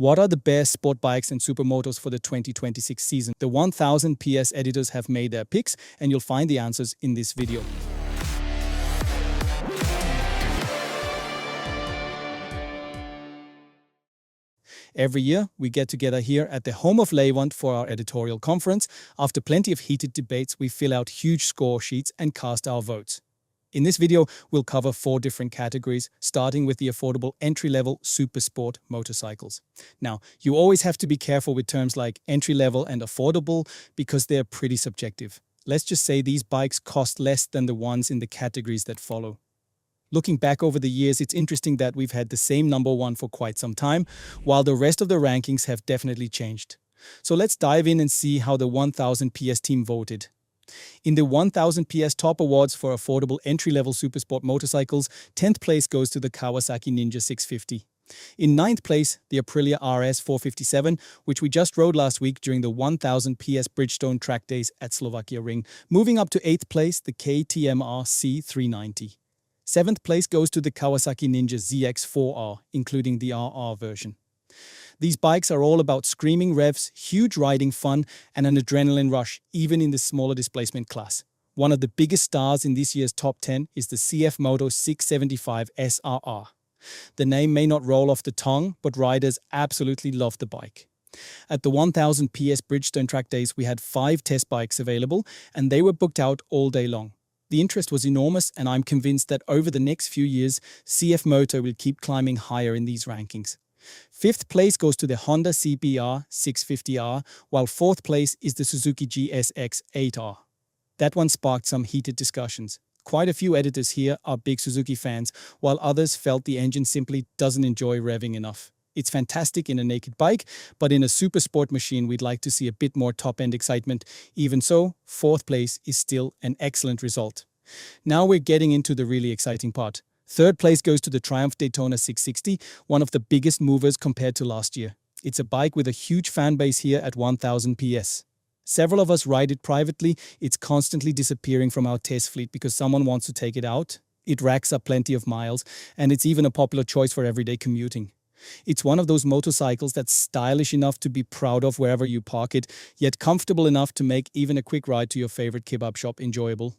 What are the best sport bikes and supermotos for the 2026 season? The 1000 PS editors have made their picks, and you'll find the answers in this video. Every year, we get together here at the home of Leyland for our editorial conference. After plenty of heated debates, we fill out huge score sheets and cast our votes. In this video, we'll cover 4 different categories, starting with the affordable entry-level Supersport motorcycles. Now, you always have to be careful with terms like entry-level and affordable because they're pretty subjective. Let's just say these bikes cost less than the ones in the categories that follow. Looking back over the years, it's interesting that we've had the same number one for quite some time, while the rest of the rankings have definitely changed. So let's dive in and see how the 1000 PS team voted. In the 1000 PS Top Awards for affordable entry-level Supersport motorcycles, 10th place goes to the Kawasaki Ninja 650. In 9th place, the Aprilia RS 457, which we just rode last week during the 1000 PS Bridgestone track days at Slovakia Ring. Moving up to 8th place, the KTM RC 390. 7th place goes to the Kawasaki Ninja ZX4R, including the RR version. These bikes are all about screaming revs, huge riding fun, and an adrenaline rush, even in the smaller displacement class. One of the biggest stars in this year's top 10 is the CFMoto 675 SRR. The name may not roll off the tongue, but riders absolutely love the bike. At the 1000 PS Bridgestone track days, we had 5 test bikes available, and they were booked out all day long. The interest was enormous, and I'm convinced that over the next few years, CFMoto will keep climbing higher in these rankings. 5th place goes to the Honda CBR 650R, while 4th place is the Suzuki GSX 8R. That one sparked some heated discussions. Quite a few editors here are big Suzuki fans, while others felt the engine simply doesn't enjoy revving enough. It's fantastic in a naked bike, but in a super sport machine we'd like to see a bit more top-end excitement. Even so, 4th place is still an excellent result. Now we're getting into the really exciting part. 3rd place goes to the Triumph Daytona 660, one of the biggest movers compared to last year. It's a bike with a huge fan base here at 1000 PS. Several of us ride it privately. It's constantly disappearing from our test fleet because someone wants to take it out. It racks up plenty of miles, and it's even a popular choice for everyday commuting. It's one of those motorcycles that's stylish enough to be proud of wherever you park it, yet comfortable enough to make even a quick ride to your favorite kebab shop enjoyable.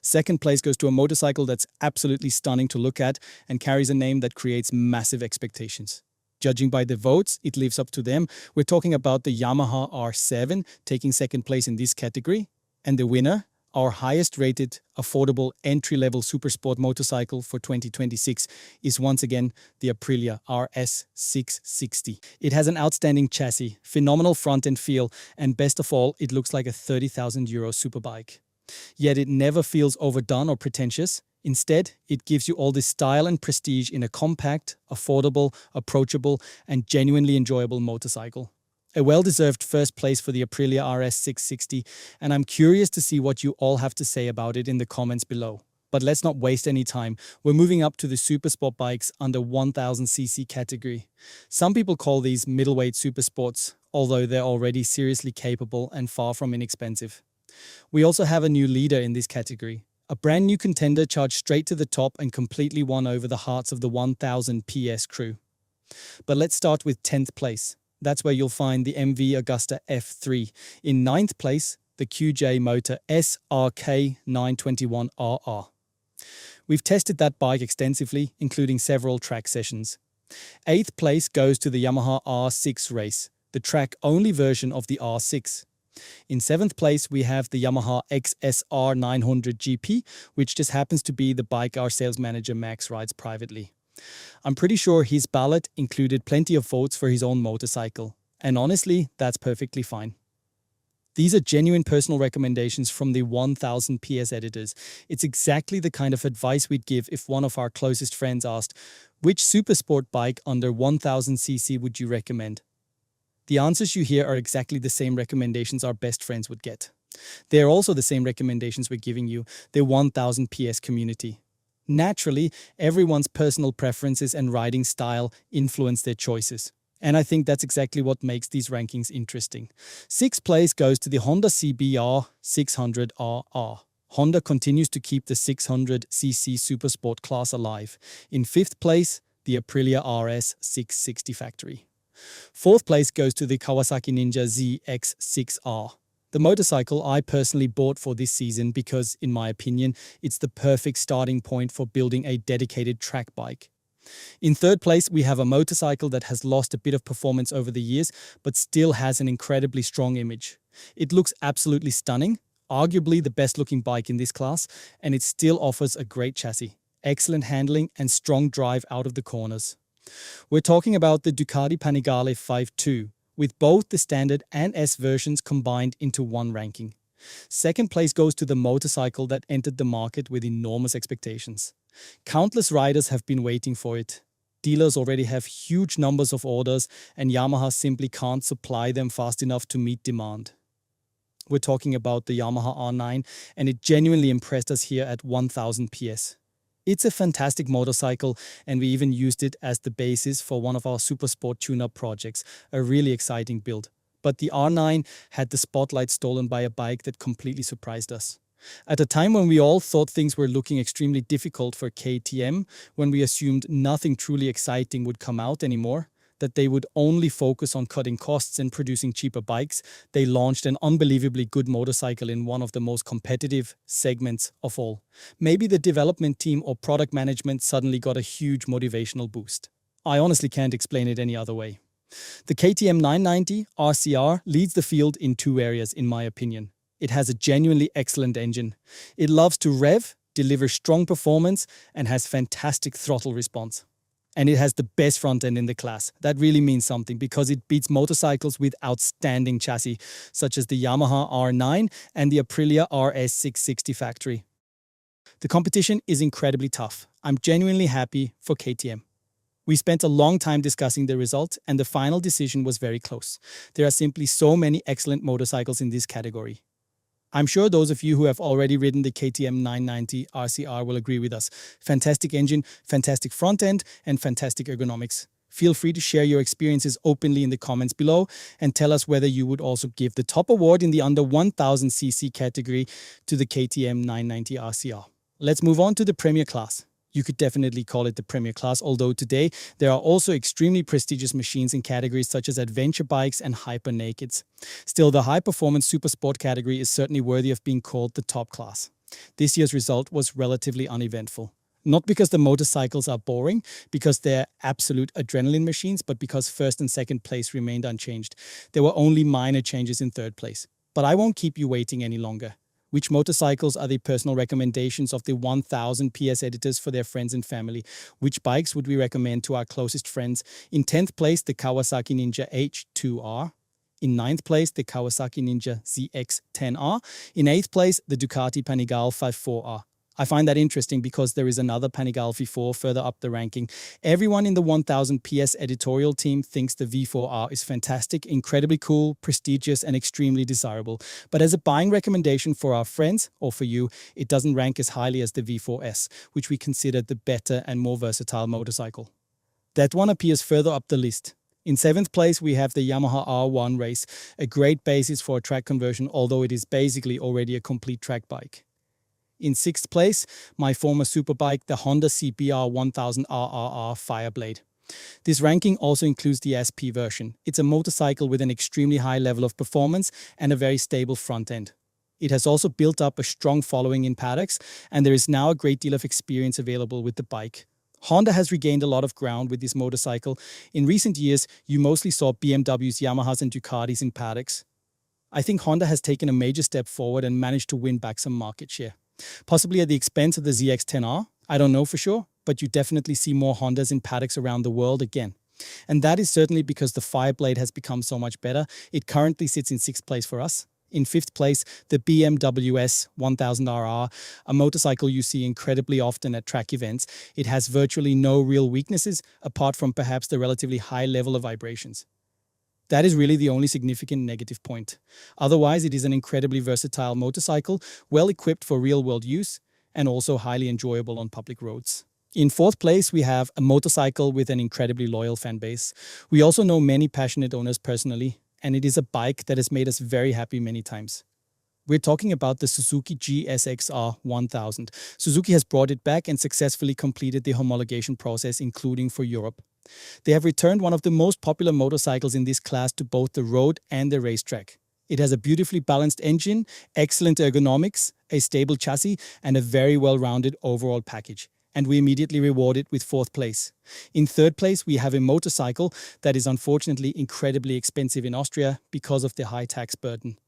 2nd place goes to a motorcycle that's absolutely stunning to look at and carries a name that creates massive expectations. Judging by the votes, it lives up to them. We're talking about the Yamaha R7 taking 2nd place in this category. And the winner, our highest rated, affordable entry-level supersport motorcycle for 2026 is once again the Aprilia RS 660. It has an outstanding chassis, phenomenal front-end feel, and best of all, it looks like a €30,000 superbike. Yet it never feels overdone or pretentious. Instead, it gives you all this style and prestige in a compact, affordable, approachable, and genuinely enjoyable motorcycle. A well-deserved 1st place for the Aprilia RS 660, and I'm curious to see what you all have to say about it in the comments below. But let's not waste any time. We're moving up to the Supersport bikes under 1000cc category. Some people call these middleweight supersports, although they're already seriously capable and far from inexpensive. We also have a new leader in this category. A brand new contender charged straight to the top and completely won over the hearts of the 1000 PS crew. But let's start with 10th place. That's where you'll find the MV Agusta F3. In 9th place, the QJ Motor SRK 921RR. We've tested that bike extensively, including several track sessions. 8th place goes to the Yamaha R6 Race, the track-only version of the R6. In 7th place, we have the Yamaha XSR 900 GP, which just happens to be the bike our sales manager Max rides privately. I'm pretty sure his ballot included plenty of votes for his own motorcycle, and honestly, that's perfectly fine. These are genuine personal recommendations from the 1000 PS editors. It's exactly the kind of advice we'd give if one of our closest friends asked, "Which supersport bike under 1000cc would you recommend?" The answers you hear are exactly the same recommendations our best friends would get. They're also the same recommendations we're giving you, the 1000 PS community. Naturally, everyone's personal preferences and riding style influence their choices. And I think that's exactly what makes these rankings interesting. 6th place goes to the Honda CBR 600RR. Honda continues to keep the 600cc Supersport class alive. In 5th place, the Aprilia RS 660 factory. Fourth place goes to the Kawasaki Ninja ZX6R. The motorcycle I personally bought for this season because, in my opinion, it's the perfect starting point for building a dedicated track bike. In third place, we have a motorcycle that has lost a bit of performance over the years, but still has an incredibly strong image. It looks absolutely stunning, arguably the best looking bike in this class, and it still offers a great chassis, excellent handling, and strong drive out of the corners. We're talking about the Ducati Panigale 5.2, with both the standard and S versions combined into one ranking. Second place goes to the motorcycle that entered the market with enormous expectations. Countless riders have been waiting for it. Dealers already have huge numbers of orders, and Yamaha simply can't supply them fast enough to meet demand. We're talking about the Yamaha R9, and it genuinely impressed us here at 1000 PS. It's a fantastic motorcycle, and we even used it as the basis for one of our Supersport tune-up projects, a really exciting build. But the R9 had the spotlight stolen by a bike that completely surprised us. At a time when we all thought things were looking extremely difficult for KTM, when we assumed nothing truly exciting would come out anymore, that they would only focus on cutting costs and producing cheaper bikes, they launched an unbelievably good motorcycle in one of the most competitive segments of all. Maybe the development team or product management suddenly got a huge motivational boost. I honestly can't explain it any other way. The KTM 990 RCR leads the field in two areas, in my opinion. It has a genuinely excellent engine. It loves to rev, delivers strong performance, and has fantastic throttle response. And it has the best front end in the class. That really means something because it beats motorcycles with outstanding chassis, such as the Yamaha R9 and the Aprilia RS660 factory. The competition is incredibly tough. I'm genuinely happy for KTM. We spent a long time discussing the result, and the final decision was very close. There are simply so many excellent motorcycles in this category. I'm sure those of you who have already ridden the KTM 990 RCR will agree with us. Fantastic engine, fantastic front end, and fantastic ergonomics. Feel free to share your experiences openly in the comments below and tell us whether you would also give the top award in the under 1000cc category to the KTM 990 RCR. Let's move on to the Premier class. You could definitely call it the Premier class, although today there are also extremely prestigious machines in categories such as adventure bikes and hyper nakeds. Still, the high-performance supersport category is certainly worthy of being called the top class. This year's result was relatively uneventful. Not because the motorcycles are boring, because they're absolute adrenaline machines, but because first and second place remained unchanged. There were only minor changes in third place. But I won't keep you waiting any longer. Which motorcycles are the personal recommendations of the 1000 PS editors for their friends and family? Which bikes would we recommend to our closest friends? In 10th place, the Kawasaki Ninja H2R. In 9th place, the Kawasaki Ninja ZX10R. In 8th place, the Ducati Panigale 54R. I find that interesting because there is another Panigale V4 further up the ranking. Everyone in the 1000 PS editorial team thinks the V4R is fantastic, incredibly cool, prestigious, and extremely desirable. But as a buying recommendation for our friends, or for you, it doesn't rank as highly as the V4S, which we consider the better and more versatile motorcycle. That one appears further up the list. In 7th place, we have the Yamaha R1 Race, a great basis for a track conversion, although it is basically already a complete track bike. In 6th place, my former superbike, the Honda CBR 1000 RRR Fireblade. This ranking also includes the SP version. It's a motorcycle with an extremely high level of performance and a very stable front end. It has also built up a strong following in paddocks, and there is now a great deal of experience available with the bike. Honda has regained a lot of ground with this motorcycle. In recent years, you mostly saw BMWs, Yamahas, and Ducatis in paddocks. I think Honda has taken a major step forward and managed to win back some market share. Possibly at the expense of the ZX10R, I don't know for sure, but you definitely see more Hondas in paddocks around the world again. And that is certainly because the Fireblade has become so much better. It currently sits in 6th place for us. In 5th place, the BMW S 1000RR, a motorcycle you see incredibly often at track events. It has virtually no real weaknesses, apart from perhaps the relatively high level of vibrations. That is really the only significant negative point. Otherwise, it is an incredibly versatile motorcycle, well equipped for real-world use, and also highly enjoyable on public roads. In 4th place, we have a motorcycle with an incredibly loyal fan base. We also know many passionate owners personally, and it is a bike that has made us very happy many times. We're talking about the Suzuki GSX-R 1000. Suzuki has brought it back and successfully completed the homologation process, including for Europe. They have returned one of the most popular motorcycles in this class to both the road and the racetrack. It has a beautifully balanced engine, excellent ergonomics, a stable chassis, and a very well-rounded overall package. And we immediately reward it with 4th place. In 3rd place, we have a motorcycle that is unfortunately incredibly expensive in Austria because of the high tax burden.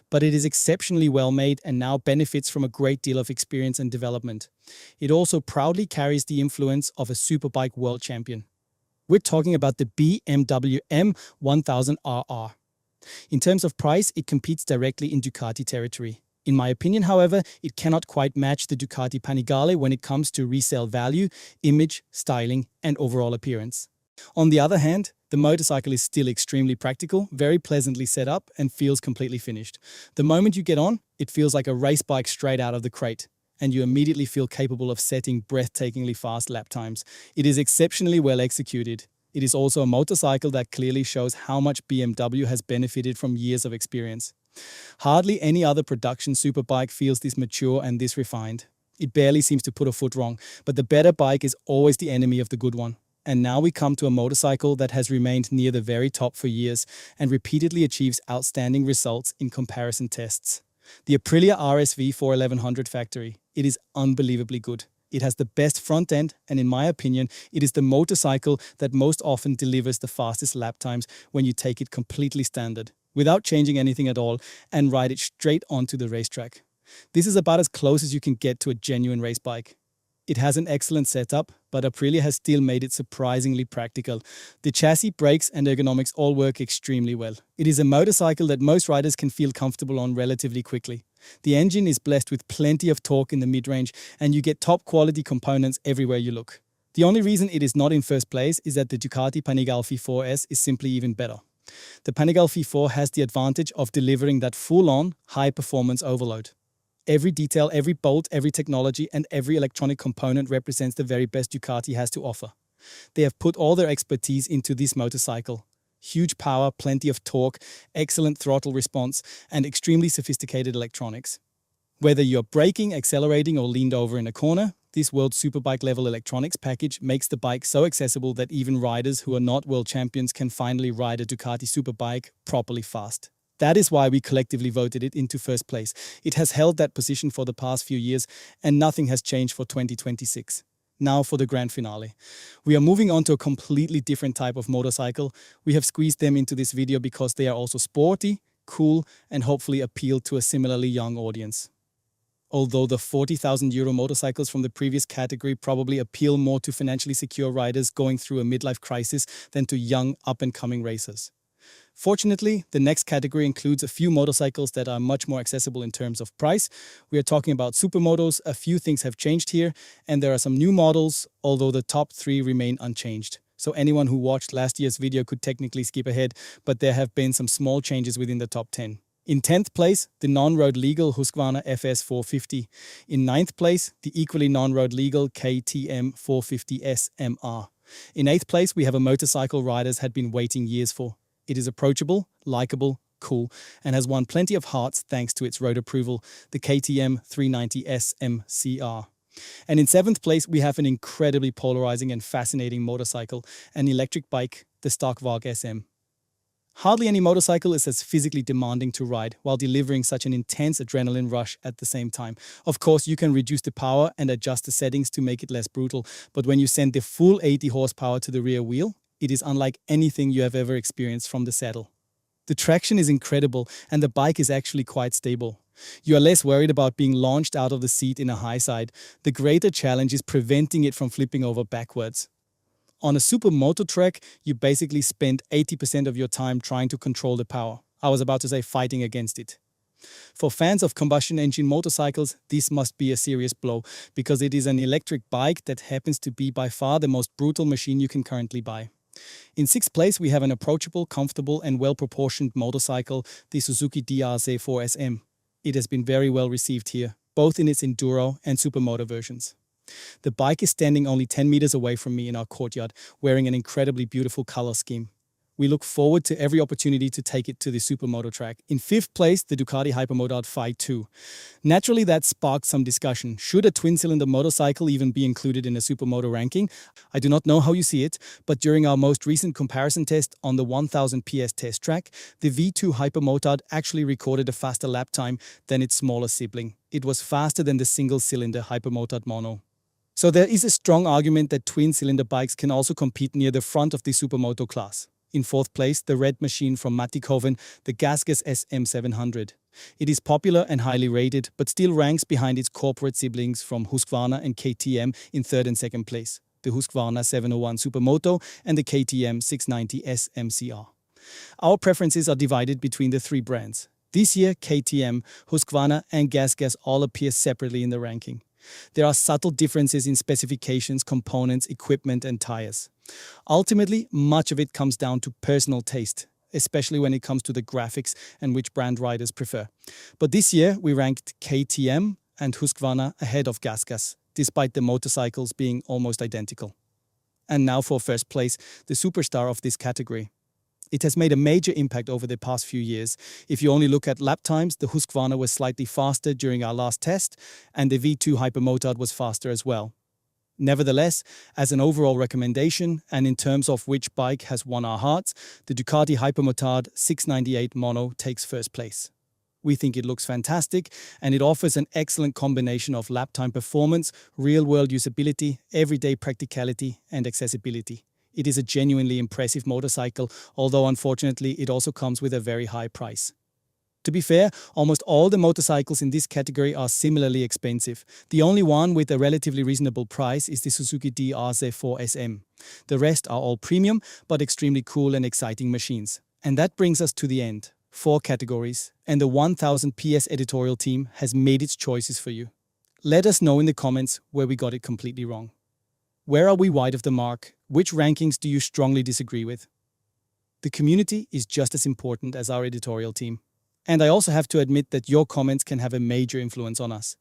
But it is exceptionally well made and now benefits from a great deal of experience and development. It also proudly carries the influence of a Superbike world champion. We're talking about the BMW M1000RR. In terms of price, it competes directly in Ducati territory. In my opinion, however, it cannot quite match the Ducati Panigale when it comes to resale value, image, styling, and overall appearance. On the other hand, the motorcycle is still extremely practical, very pleasantly set up, and feels completely finished. The moment you get on, it feels like a race bike straight out of the crate, and you immediately feel capable of setting breathtakingly fast lap times. It is exceptionally well executed. It is also a motorcycle that clearly shows how much BMW has benefited from years of experience. Hardly any other production superbike feels this mature and this refined. It barely seems to put a foot wrong, but the better bike is always the enemy of the good one. And now we come to a motorcycle that has remained near the very top for years and repeatedly achieves outstanding results in comparison tests. The Aprilia RSV 41100 factory. It is unbelievably good. It has the best front end, and in my opinion, it is the motorcycle that most often delivers the fastest lap times when you take it completely standard, without changing anything at all, and ride it straight onto the racetrack. This is about as close as you can get to a genuine race bike. It has an excellent setup, but Aprilia has still made it surprisingly practical. The chassis, brakes, and ergonomics all work extremely well. It is a motorcycle that most riders can feel comfortable on relatively quickly. The engine is blessed with plenty of torque in the mid-range, and you get top-quality components everywhere you look. The only reason it is not in first place is that the Ducati Panigale V4S is simply even better. The Panigale V4 has the advantage of delivering that full-on, high-performance overload. Every detail, every bolt, every technology, and every electronic component represents the very best Ducati has to offer. They have put all their expertise into this motorcycle. Huge power, plenty of torque, excellent throttle response, and extremely sophisticated electronics. Whether you're braking, accelerating, or leaned over in a corner, this World Superbike level electronics package makes the bike so accessible that even riders who are not world champions can finally ride a Ducati Superbike properly fast. That is why we collectively voted it into first place. It has held that position for the past few years, and nothing has changed for 2026. Now for the grand finale. We are moving on to a completely different type of motorcycle. We have squeezed them into this video because they are also sporty, cool, and hopefully appeal to a similarly young audience. Although the €40,000 motorcycles from the previous category probably appeal more to financially secure riders going through a midlife crisis than to young, up-and-coming racers. Fortunately, the next category includes a few motorcycles that are much more accessible in terms of price. We are talking about Supermotos. A few things have changed here, and there are some new models, although the top 3 remain unchanged. So anyone who watched last year's video could technically skip ahead, but there have been some small changes within the top 10. In 10th place, the non-road legal Husqvarna FS 450. In 9th place, the equally non-road legal KTM 450S MR. In 8th place, we have a motorcycle riders had been waiting years for. It is approachable, likable, cool, and has won plenty of hearts thanks to its road approval, the KTM 390S MCR. And in 7th place, we have an incredibly polarizing and fascinating motorcycle, an electric bike, the Starkvarg SM. Hardly any motorcycle is as physically demanding to ride while delivering such an intense adrenaline rush at the same time. Of course, you can reduce the power and adjust the settings to make it less brutal, but when you send the full 80 horsepower to the rear wheel, it is unlike anything you have ever experienced from the saddle. The traction is incredible, and the bike is actually quite stable. You are less worried about being launched out of the seat in a high side. The greater challenge is preventing it from flipping over backwards. On a Supermoto track, you basically spend 80% of your time trying to control the power. I was about to say fighting against it. For fans of combustion engine motorcycles, this must be a serious blow, because it is an electric bike that happens to be by far the most brutal machine you can currently buy. In 6th place, we have an approachable, comfortable, and well-proportioned motorcycle, the Suzuki DRZ4 SM. It has been very well received here, both in its Enduro and Supermoto versions. The bike is standing only 10 meters away from me in our courtyard, wearing an incredibly beautiful color scheme. We look forward to every opportunity to take it to the Supermoto track. In fifth place, the Ducati Hypermotard Phi 2. Naturally, that sparked some discussion. Should a twin-cylinder motorcycle even be included in a Supermoto ranking? I do not know how you see it, but during our most recent comparison test on the 1000 PS test track, the V2 Hypermotard actually recorded a faster lap time than its smaller sibling. It was faster than the single-cylinder Hypermotard Mono. So there is a strong argument that twin-cylinder bikes can also compete near the front of the Supermoto class. In fourth place, the red machine from Mattighoven, the Gasgas SM700. It is popular and highly rated, but still ranks behind its corporate siblings from Husqvarna and KTM in third and second place, the Husqvarna 701 Supermoto and the KTM 690 SMCR. Our preferences are divided between the three brands. This year, KTM, Husqvarna and Gasgas all appear separately in the ranking. There are subtle differences in specifications, components, equipment and tires. Ultimately, much of it comes down to personal taste, especially when it comes to the graphics and which brand riders prefer. But this year, we ranked KTM and Husqvarna ahead of Gasgas, despite the motorcycles being almost identical. And now for first place, the superstar of this category. It has made a major impact over the past few years. If you only look at lap times, the Husqvarna was slightly faster during our last test, and the V2 Hypermotard was faster as well. Nevertheless, as an overall recommendation, and in terms of which bike has won our hearts, the Ducati Hypermotard 698 Mono takes first place. We think it looks fantastic, and it offers an excellent combination of lap time performance, real-world usability, everyday practicality, and accessibility. It is a genuinely impressive motorcycle, although unfortunately it also comes with a very high price. To be fair, almost all the motorcycles in this category are similarly expensive. The only one with a relatively reasonable price is the Suzuki DRZ4 SM. The rest are all premium, but extremely cool and exciting machines. And that brings us to the end. 4 categories, and the 1000 PS editorial team has made its choices for you. Let us know in the comments where we got it completely wrong. Where are we wide of the mark? Which rankings do you strongly disagree with? The community is just as important as our editorial team. And I also have to admit that your comments can have a major influence on us.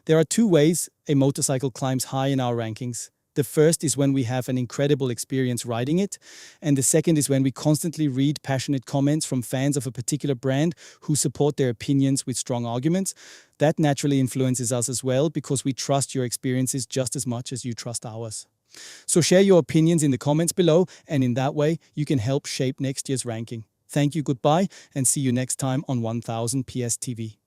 There are 2 ways a motorcycle climbs high in our rankings. The first is when we have an incredible experience riding it, and the second is when we constantly read passionate comments from fans of a particular brand who support their opinions with strong arguments. That naturally influences us as well, because we trust your experiences just as much as you trust ours. So share your opinions in the comments below, and in that way you can help shape next year's ranking. Thank you, goodbye, and see you next time on 1000 PS TV.